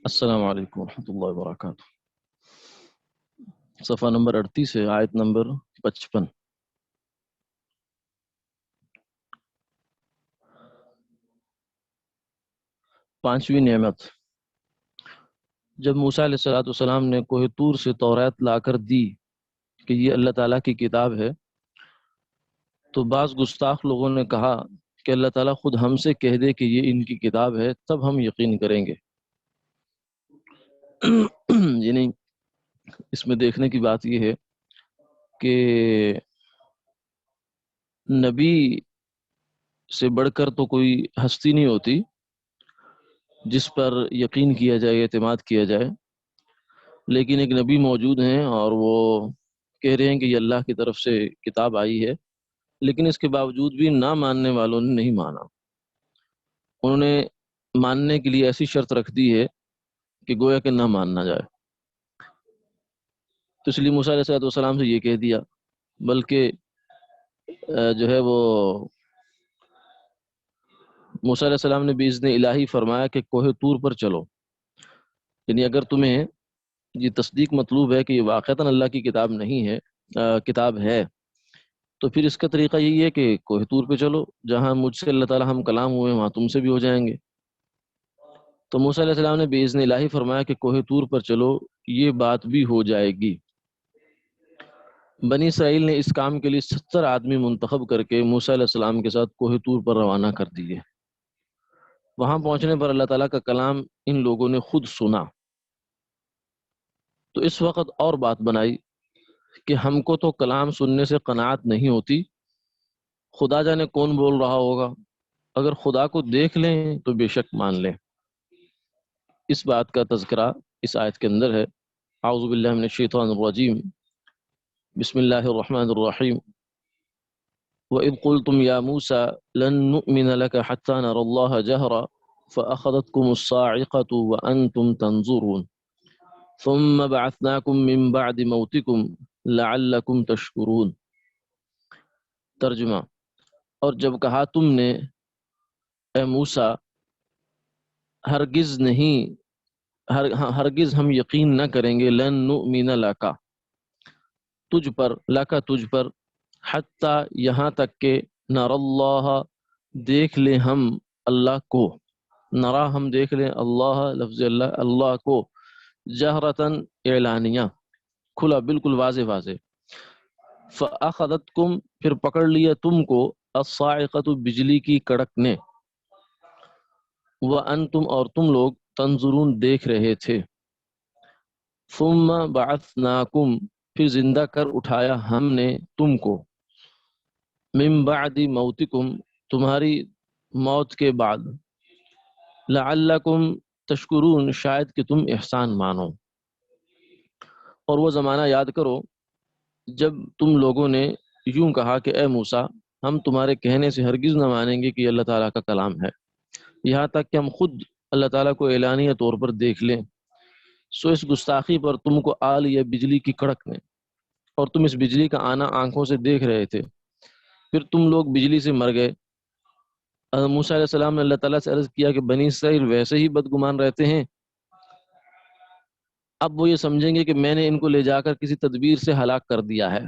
السلام علیکم ورحمۃ اللہ وبرکاتہ۔ صفحہ نمبر 38 ہے، آیت نمبر 55۔ پانچویں نعمت، جب موسیٰ علیہ السلام نے کوہ طور سے تورات لا کر دی کہ یہ اللہ تعالیٰ کی کتاب ہے، تو بعض گستاخ لوگوں نے کہا کہ اللہ تعالیٰ خود ہم سے کہہ دے کہ یہ ان کی کتاب ہے، تب ہم یقین کریں گے۔ یعنی اس میں دیکھنے کی بات یہ ہے کہ نبی سے بڑھ کر تو کوئی ہستی نہیں ہوتی جس پر یقین کیا جائے، اعتماد کیا جائے، لیکن ایک نبی موجود ہیں اور وہ کہہ رہے ہیں کہ یہ اللہ کی طرف سے کتاب آئی ہے، لیکن اس کے باوجود بھی نہ ماننے والوں نے نہیں مانا۔ انہوں نے ماننے کے لیے ایسی شرط رکھ دی ہے کہ گویا کہ نہ ماننا جائے۔ تو اس لیے موسیٰ علیہ السلام سے یہ کہہ دیا، بلکہ جو ہے وہ موسیٰ علیہ السلام نے باذن الہی فرمایا کہ کوہ طور پر چلو، یعنی اگر تمہیں یہ تصدیق مطلوب ہے کہ یہ واقعتاً اللہ کی کتاب نہیں ہے، کتاب ہے، تو پھر اس کا طریقہ یہی ہے کہ کوہ طور پہ چلو، جہاں مجھ سے اللہ تعالیٰ ہم کلام ہوئے وہاں تم سے بھی ہو جائیں گے۔ تو موسیٰ علیہ السلام نے باذن الہی فرمایا کہ کوہ طور پر چلو، یہ بات بھی ہو جائے گی۔ بنی اسرائیل نے اس کام کے لیے 70 آدمی منتخب کر کے موسیٰ علیہ السلام کے ساتھ کوہ طور پر روانہ کر دیے۔ وہاں پہنچنے پر اللہ تعالیٰ کا کلام ان لوگوں نے خود سنا، تو اس وقت اور بات بنائی کہ ہم کو تو کلام سننے سے قناعت نہیں ہوتی، خدا جانے کون بول رہا ہوگا، اگر خدا کو دیکھ لیں تو بے شک مان لیں۔ اس بات کا تذکرہ اس آیت کے اندر ہے۔ اعوذ باللہ من الشیطان الرجیم، بسم اللہ الرحمن الرحیم۔ وَإِذْ قُلْتُمْ يَا مُوسَى لَن نُؤْمِنَ لَكَ حَتَّى نَرَى اللَّهَ جَهْرًا فَأَخَذَتْكُمُ الصَّاعِقَةُ وَأَنْتُمْ تَنظُرُونَ ثُمَّ بَعَثْنَاكُمْ مِنْ بَعْدِ مَوْتِكُمْ لَعَلَّكُمْ تَشْكُرُونَ۔ ترجمہ، اور جب کہا تم نے اے موسیٰ ہرگز ہم یقین نہ کریں گے، لن نؤمن لکا تجھ پر، حتیٰ یہاں تک کہ نر اللہ دیکھ لیں ہم اللہ کو، نرا ہم دیکھ لیں اللہ، لفظ اللہ کو، جہرتاً اعلانیہ، کھلا بالکل واضح فأخذتکم پھر پکڑ لیا تم کو، الصاعقۃ بجلی کی کڑک نے، وانتم اور تم لوگ تنظرون دیکھ رہے تھے، ثم بعثناکم پھر زندہ کر اٹھایا ہم نے تم کو، من بعد موتکم تمہاری موت کے بعد، لعلکم تشکرون شاید کہ تم احسان مانو۔ اور وہ زمانہ یاد کرو جب تم لوگوں نے یوں کہا کہ اے موسیٰ ہم تمہارے کہنے سے ہرگز نہ مانیں گے کہ یہ اللہ تعالیٰ کا کلام ہے، یہاں تک کہ ہم خود اللہ تعالیٰ کو اعلانیہ طور پر دیکھ لیں۔ سو اس گستاخی پر تم کو آ لیا بجلی کی کڑک نے، اور تم اس بجلی کا آنا آنکھوں سے دیکھ رہے تھے، پھر تم لوگ بجلی سے مر گئے۔ موسیٰ علیہ السلام نے اللہ تعالیٰ سے عرض کیا کہ بنی اسرائیل ویسے ہی بدگمان رہتے ہیں، اب وہ یہ سمجھیں گے کہ میں نے ان کو لے جا کر کسی تدبیر سے ہلاک کر دیا ہے،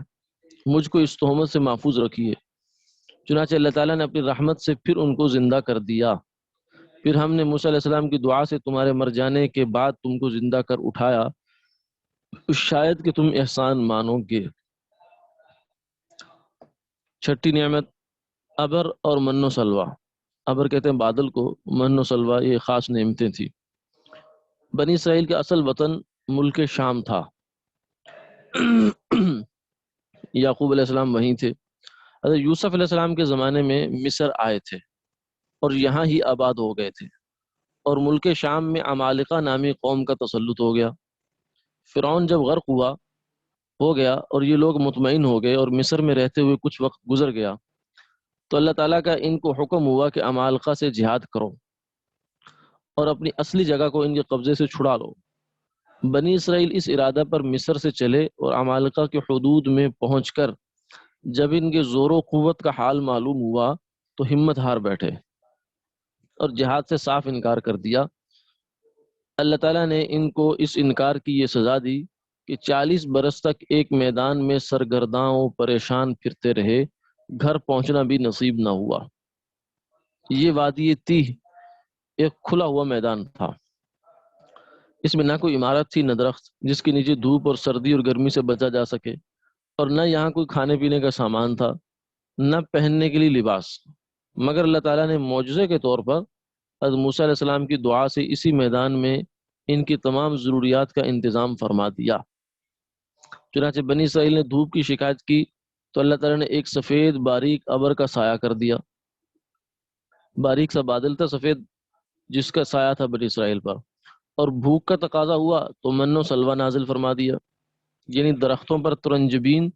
مجھ کو اس تہمت سے محفوظ رکھیے۔ چنانچہ اللہ تعالیٰ نے اپنی رحمت سے پھر ان کو زندہ کر دیا، پھر ہم نے موسیٰ علیہ السلام کی دعا سے تمہارے مر جانے کے بعد تم کو زندہ کر اٹھایا، شاید کہ تم احسان مانو گے۔ چھٹی نعمت، ابر اور من و سلوہ۔ ابر کہتے ہیں بادل کو، من و سلوہ یہ خاص نعمتیں تھیں۔ بنی اسرائیل کا اصل وطن ملک شام تھا، یعقوب علیہ السلام وہیں تھے۔ حضرت یوسف علیہ السلام کے زمانے میں مصر آئے تھے اور یہاں ہی آباد ہو گئے تھے، اور ملک شام میں عمالقہ نامی قوم کا تسلط ہو گیا۔ فرعون جب غرق ہو گیا اور یہ لوگ مطمئن ہو گئے اور مصر میں رہتے ہوئے کچھ وقت گزر گیا، تو اللہ تعالیٰ کا ان کو حکم ہوا کہ عمالقہ سے جہاد کرو اور اپنی اصلی جگہ کو ان کے قبضے سے چھڑا لو۔ بنی اسرائیل اس ارادہ پر مصر سے چلے اور عمالقہ کے حدود میں پہنچ کر جب ان کے زور و قوت کا حال معلوم ہوا تو ہمت ہار بیٹھے اور جہاد سے صاف انکار کر دیا۔ اللہ تعالیٰ نے ان کو اس انکار کی یہ سزا دی کہ 40 برس تک ایک میدان میں سرگرداں و پریشان پھرتے رہے، گھر پہنچنا بھی نصیب نہ ہوا۔ یہ وادی تیہ ایک کھلا ہوا میدان تھا، اس میں نہ کوئی عمارت تھی، نہ درخت جس کے نیچے دھوپ اور سردی اور گرمی سے بچا جا سکے، اور نہ یہاں کوئی کھانے پینے کا سامان تھا، نہ پہننے کے لیے لباس، مگر اللہ تعالیٰ نے معجزے کے طور پر حضرت موسیٰ علیہ السلام کی دعا سے اسی میدان میں ان کی تمام ضروریات کا انتظام فرما دیا۔ چنانچہ بنی اسرائیل نے دھوپ کی شکایت کی تو اللہ تعالیٰ نے ایک سفید باریک ابر کا سایہ کر دیا، باریک سا بادل تھا سفید جس کا سایہ تھا بنی اسرائیل پر، اور بھوک کا تقاضا ہوا تو من و سلوہ نازل فرما دیا، یعنی درختوں پر ترنجبین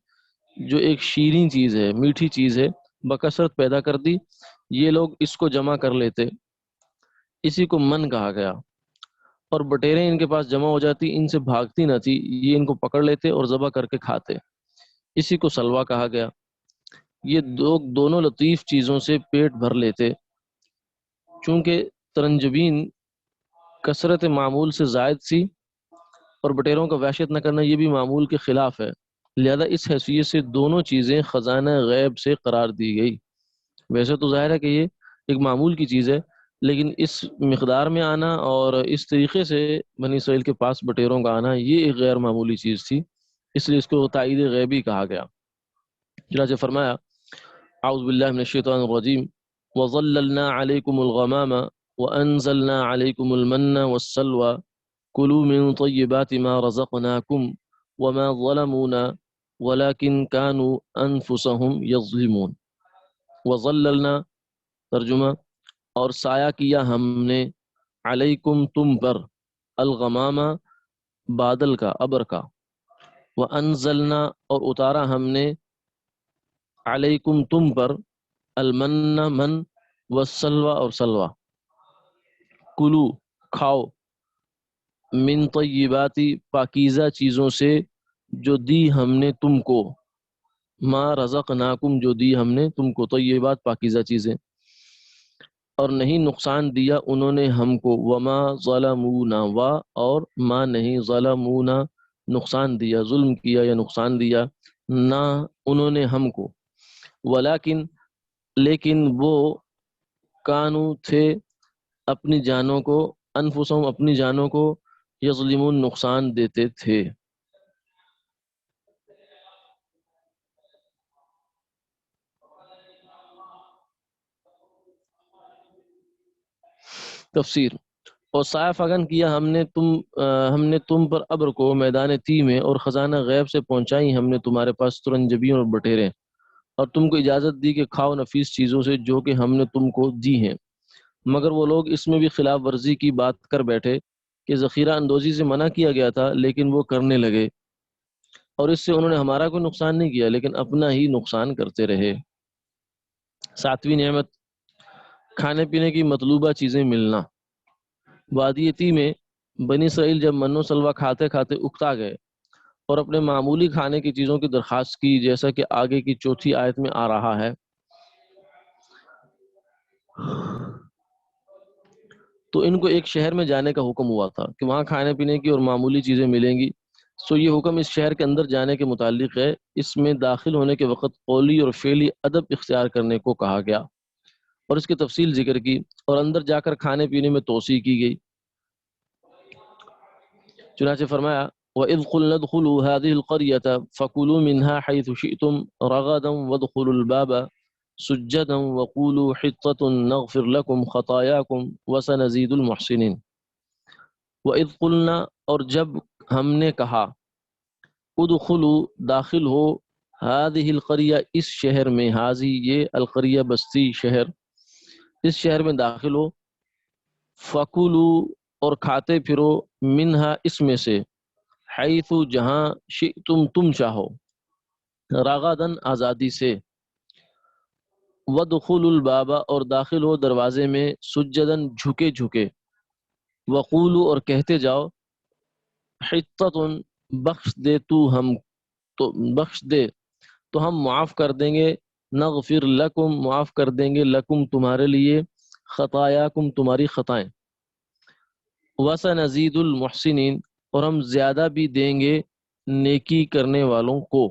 جو ایک شیریں چیز ہے، میٹھی چیز ہے، بکثرت پیدا کر دی۔ یہ لوگ اس کو جمع کر لیتے، اسی کو من کہا گیا، اور بٹیریں ان کے پاس جمع ہو جاتی، ان سے بھاگتی نہ تھی، یہ ان کو پکڑ لیتے اور ذبح کر کے کھاتے، اسی کو سلوہ کہا گیا۔ یہ دونوں لطیف چیزوں سے پیٹ بھر لیتے، چونکہ ترنجبین کثرت معمول سے زائد سی اور بٹیروں کا وحشت نہ کرنا یہ بھی معمول کے خلاف ہے، لہذا اس حیثیت سے دونوں چیزیں خزانہ غیب سے قرار دی گئی۔ ویسے تو ظاہر ہے کہ یہ ایک معمول کی چیز ہے، لیکن اس مقدار میں آنا اور اس طریقے سے بنی اسرائیل کے پاس بٹیروں کا آنا یہ ایک غیر معمولی چیز تھی، اس لیے اس کو تائید غیبی کہا گیا۔ چنانچہ فرمایا اعوذ باللہ من الشیطان الرجیم وظللنا علیکم الغمام وانزلنا علیکم المن والسلوى كلوا من طیبات ما رزقناکم وما ظلمونا ولكن كانوا انفسهم يظلمون۔ وظللنا ترجمہ، اور سایہ کیا ہم نے، علیکم تم پر، الغمام بادل کا، ابر کا، وانزلنا اور اتارا ہم نے، علیکم تم پر، المن من، والسلوى اور سلوى، کلو کھاؤ، من طیباتی پاکیزہ چیزوں سے جو دی ہم نے تم کو، ما رزقناکم جو دی ہم نے تم کو، طیبات پاکیزہ چیزیں، اور نہیں نقصان دیا انہوں نے ہم کو، وما ظلمونا و اور ما نہیں، ظلمونا نقصان دیا، ظلم کیا یا نقصان دیا، نہ انہوں نے ہم کو، لیکن وہ کانو تھے اپنی جانوں کو، انفسہم اپنی جانوں کو، یظلمون نقصان دیتے تھے۔ تفسیر، اور سایہ فگن کیا ہم نے تم پر ابر کو میدان تی میں، اور خزانہ غیب سے پہنچائی ہم نے تمہارے پاس ترنجبیوں اور بٹیریں، اور تم کو اجازت دی کہ کھاؤ نفیس چیزوں سے جو کہ ہم نے تم کو دی ہیں، مگر وہ لوگ اس میں بھی خلاف ورزی کی بات کر بیٹھے کہ ذخیرہ اندوزی سے منع کیا گیا تھا لیکن وہ کرنے لگے، اور اس سے انہوں نے ہمارا کوئی نقصان نہیں کیا لیکن اپنا ہی نقصان کرتے رہے۔ ساتویں نعمت، کھانے پینے کی مطلوبہ چیزیں ملنا۔ وادی تی میں بنی اسرائیل جب من و سلوہ کھاتے کھاتے اکتا گئے اور اپنے معمولی کھانے کی چیزوں کی درخواست کی، جیسا کہ آگے کی چوتھی آیت میں آ رہا ہے، تو ان کو ایک شہر میں جانے کا حکم ہوا تھا کہ وہاں کھانے پینے کی اور معمولی چیزیں ملیں گی، سو یہ حکم اس شہر کے اندر جانے کے متعلق ہے۔ اس میں داخل ہونے کے وقت قولی اور فعلی ادب اختیار کرنے کو کہا گیا اور اس کی تفصیل ذکر کی، اور اندر جا کر کھانے پینے میں توسیع کی گئی۔ چنانچہ فرمایا وَإِذْ قُلْنَا ادْخُلُوا هَٰذِهِ الْقَرْيَةَ فَكُلُوا مِنْهَا حَيْثُ شِئْتُمْ رَغَدًا وَادْخُلُوا الْبَابَ سُجَّدًا وَقُولُوا حِطَّةٌ نَغْفِرْ لَكُمْ خَطَايَاكُمْ وَسَنَزِيدُ الْمُحْسِنِينَ۔ وَإِذْ قُلْنَا اور جب ہم نے کہا، ادخلوا داخل ہو، هذه القرية اس شہر میں، هذه یہ القریہ بستی شہر، اس شہر میں داخل ہو، فَكُلُوا اور کھاتے پھرو، منہا اس میں سے، حیث جہاں، شئتم تم چاہو، راغدن آزادی سے، وَادْخُلُوا الْبَابَ اور داخل ہو دروازے میں، سجدن جھکے جھکے، وقولوا اور کہتے جاؤ، حطۃ بخش دے بخش دے تو ہم معاف کر دیں گے، نغفر لکم معاف کر دیں گے، لکم تمہارے لیے، خطاياكم تمہاری خطائیں، وسنزيد المحسنين اور ہم زیادہ بھی دیں گے نیکی کرنے والوں کو،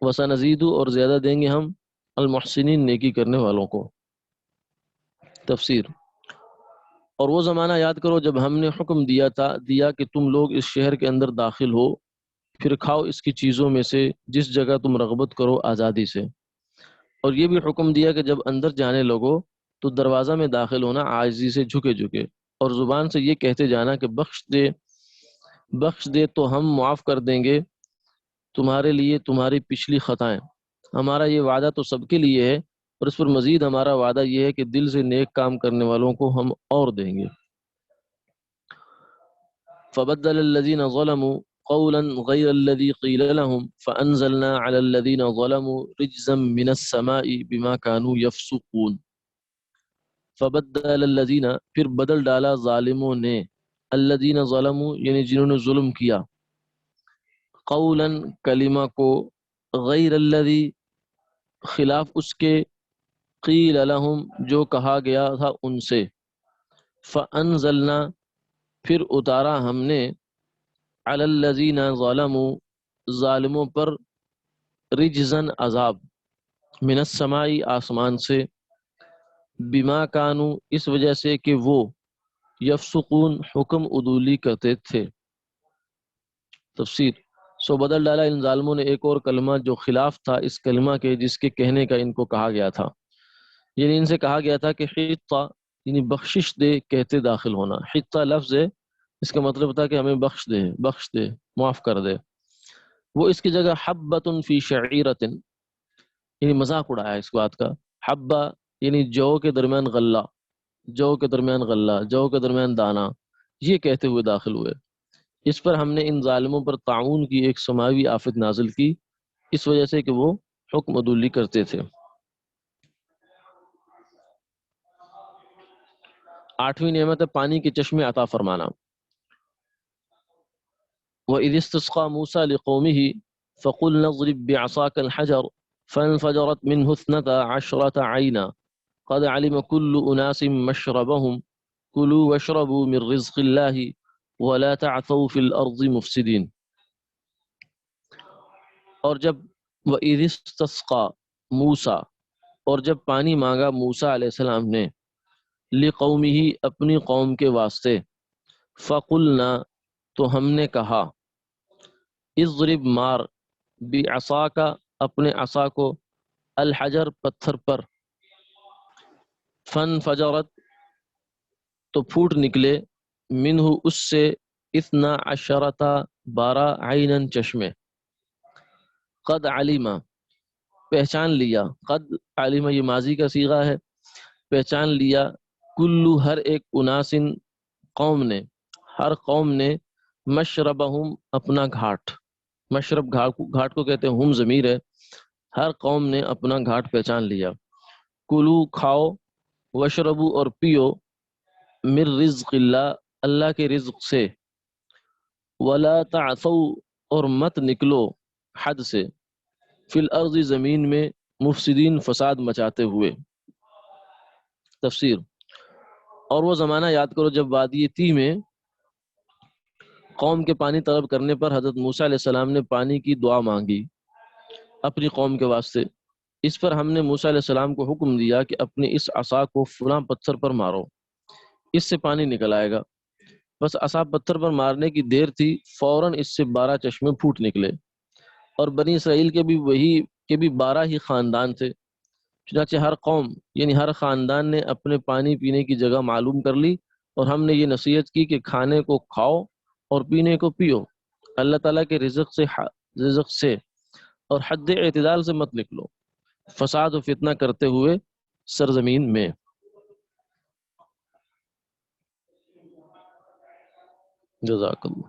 وسنزيد اور زیادہ دیں گے ہم المحسنین نیکی کرنے والوں کو۔ تفسیر، اور وہ زمانہ یاد کرو جب ہم نے حکم دیا کہ تم لوگ اس شہر کے اندر داخل ہو، پھر کھاؤ اس کی چیزوں میں سے جس جگہ تم رغبت کرو آزادی سے، اور یہ بھی حکم دیا کہ جب اندر جانے لگو تو دروازہ میں داخل ہونا عاجزی سے جھکے جھکے، اور زبان سے یہ کہتے جانا کہ بخش دے تو ہم معاف کر دیں گے تمہارے لیے تمہاری پچھلی خطائیں، ہمارا یہ وعدہ تو سب کے لیے ہے، اور اس پر مزید ہمارا وعدہ یہ ہے کہ دل سے نیک کام کرنے والوں کو ہم اور دیں گے۔ فبدل الذين ظلموا قولا غير الذي قيل لهم فأنزلنا على الذين ظلموا رجزا من السماء بما كانوا يفسقون۔ فبدل الذين پھر بدل ڈالا ظالموں نے، الذين ظلموا یعنی جنہوں نے ظلم کیا، قولا کلمہ کو، غیر الذی خلاف اس کے، قیل لہم جو کہا گیا تھا ان سے، فانزلنا پھر اتارا ہم نے، علی الذین ظلموا ظالموں پر، رجزن عذاب، من السماء آسمان سے، بما کانوا اس وجہ سے کہ وہ، یفسقون حکم عدولی کرتے تھے۔ تفسیر، سو بدل ڈالا ان ظالموں نے ایک اور کلمہ جو خلاف تھا اس کلمہ کے جس کے کہنے کا ان کو کہا گیا تھا، یعنی ان سے کہا گیا تھا کہ حطہ یعنی بخشش دے کہتے داخل ہونا، حطہ لفظ ہے، اس کا مطلب تھا کہ ہمیں بخش دے معاف کر دے، وہ اس کی جگہ حبۃ فی شعیرۃ یعنی مذاق اڑایا اس بات کا، حبہ یعنی جو کے درمیان غلہ، جو کے درمیان دانہ، یہ کہتے ہوئے داخل ہوئے۔ اس پر ہم نے ان ظالموں پر طاعون کی ایک سماوی آفت نازل کی، اس وجہ سے کہ وہ حکم عدولی کرتے تھے۔ 8ویں نعمت ہے پانی کے چشمے عطا فرمانا۔ وَإِذِ اسْتَسْقَىٰ مُوسَىٰ لِقَوْمِهِ فَقُلْنَا اضْرِب بِّعَصَاكَ الْحَجَرَ فَانْفَجَرَتْ مِنْهُ اثْنَتَا عَشْرَةَ عَيْنًا قَدْ عَلِمَ كُلُّ أُنَاسٍ مَّشْرَبَهُمْ كُلُوا وَاشْرَبُوا مِن رِّزْقِ اللَّهِ وَلَا تَعْثَوْا فِي الْأَرْضِ مُفْسِدِينَ۔ اور جب وَإِذِ اسْتَسْقَىٰ مُوسَىٰ اور جب پانی مانگا موسیٰ علیہ السلام نے، لِقَوْمِهِ اپنی قوم کے واسطے، فَقُلْنَا تو ہم نے کہا، اضرب مار، بعصاک اپنے عصا کو، الحجر پتھر پر، فانفجرت تو پھوٹ نکلے، منہ اس سے، 12 12 عیناً چشمے، قد علم پہچان لیا، قد علم یہ ماضی کا صیغہ ہے، پہچان لیا، کلو ہر ایک، اناسن قوم نے، ہر قوم نے، مشربہم اپنا گھاٹ، مشرب گھاٹ کو کہتے ہیں، ہم ضمیر ہے، ہر قوم نے اپنا گھاٹ پہچان لیا، کلو کھاؤ، وشربو اور پیو، من رزق اللہ اللہ کے رزق سے، ولا تعثوا اور مت نکلو حد سے، فی الارض زمین میں، مفسدین فساد مچاتے ہوئے۔ تفسیر، اور وہ زمانہ یاد کرو جب وادی تیہ میں قوم کے پانی طلب کرنے پر حضرت موسیٰ علیہ السلام نے پانی کی دعا مانگی اپنی قوم کے واسطے، اس پر ہم نے موسیٰ علیہ السلام کو حکم دیا کہ اپنی اس عصا کو فلاں پتھر پر مارو، اس سے پانی نکل آئے گا، بس عصا پتھر پر مارنے کی دیر تھی، فوراً اس سے 12 چشمے پھوٹ نکلے، اور بنی اسرائیل کے بھی 12 ہی خاندان تھے، چنانچہ ہر قوم یعنی ہر خاندان نے اپنے پانی پینے کی جگہ معلوم کر لی، اور ہم نے یہ نصیحت کی کہ کھانے کو کھاؤ اور پینے کو پیو، اللہ تعالیٰ کے رزق سے اور حد اعتدال سے مت نکلو، فساد و فتنہ کرتے ہوئے سرزمین میں۔ جزاک اللہ۔